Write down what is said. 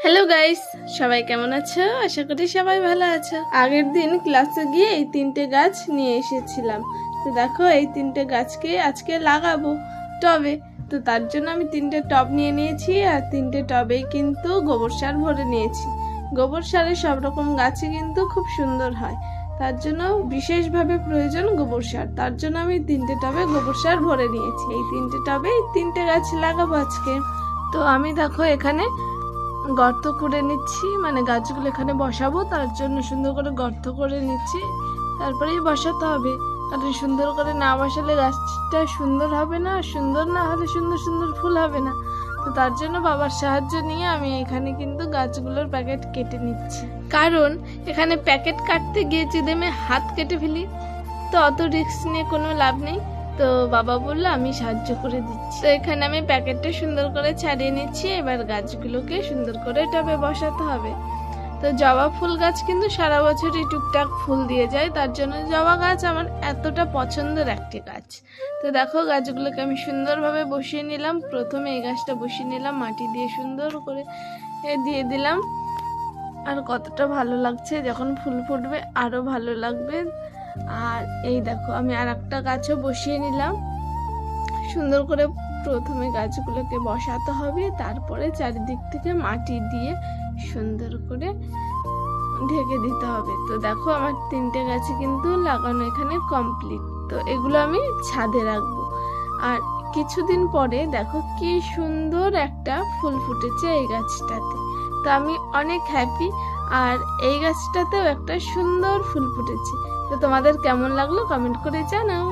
Hello guys, সবাই কেমন আছো? আশা করি সবাই ভালো আছো। আগের দিন ক্লাসে গিয়ে এই 3টে গাছ নিয়ে এসেছিলাম। তো দেখো, এই 3টে গাছকে আজকে লাগাবো টবে। তো তার জন্য আমি 3টে টব নিয়ে নিয়েছি, আর 3টে টবেই কিন্তু গোবর সার ভরে নিয়েছি। গোবর সারে সব রকম গাছে কিন্তু খুব সুন্দর হয়, তার জন্য বিশেষভাবে প্রয়োজন গোবর সার। তার জন্য আমি 3টে টবে গোবর সার ভরে নিয়েছি। এই 3টে টবে 3টে গাছ লাগাবো আজকে। তো আমি দেখো এখানে গর্ত করে নিচ্ছি, মানে গাছগুলো এখানে বসাবো, তার জন্য সুন্দর করে গর্ত করে নিচ্ছি। তারপরেই বসাতে হবে, কারণ সুন্দর করে না বসালে গাছটা সুন্দর হবে না, সুন্দর না হলে সুন্দর সুন্দর ফুল হবে না। তো তার জন্য বাবার সাহায্য নিয়ে আমি এখানে কিন্তু গাছগুলোর প্যাকেট কেটে নিচ্ছি, কারণ এখানে প্যাকেট কাটতে গিয়ে যদি আমি হাত কেটে ফেলি তো অত রিস্ক নিয়ে কোনো লাভ নেই। তো বাবা বললো আমি সাহায্য করে দিচ্ছি। তো এখানে আমি প্যাকেটটা সুন্দর করে ছাড়িয়ে নিচ্ছি। এবার গাছগুলোকে সুন্দর করে টবে বসাতে হবে। তো জবা ফুল গাছ কিন্তু সারা বছরই টুকটাক ফুল দিয়ে যায়, তার জন্য জবা গাছ আমার এতটা পছন্দের একটি গাছ। তো দেখো, গাছগুলোকে আমি সুন্দরভাবে বসিয়ে নিলাম। প্রথমে এই গাছটা বসিয়ে নিলাম, মাটি দিয়ে সুন্দর করে দিয়ে দিলাম। আর কতটা ভালো লাগছে, যখন ফুল ফুটবে আরো ভালো লাগবে। আর এই দেখো, আমি আর একটা গাছও বসিয়ে নিলাম। সুন্দর করে প্রথমে গাছগুলোকে বসাতে হবে, তারপরে চারিদিক থেকে মাটি দিয়ে সুন্দর করে ঢেকে দিতে হবে। তো দেখো, আমার 3টে গাছে কিন্তু লাগানো এখানে কমপ্লিট। তো এগুলো আমি ছাদে রাখবো। আর কিছুদিন পরে দেখো কি সুন্দর একটা ফুল ফুটেছে এই গাছটাতে। তো আমি অনেক হ্যাপি। আর এই গাছটাতেও একটা সুন্দর ফুল ফুটেছে। তো তোমাদের কেমন লাগলো কমেন্ট করে জানাও।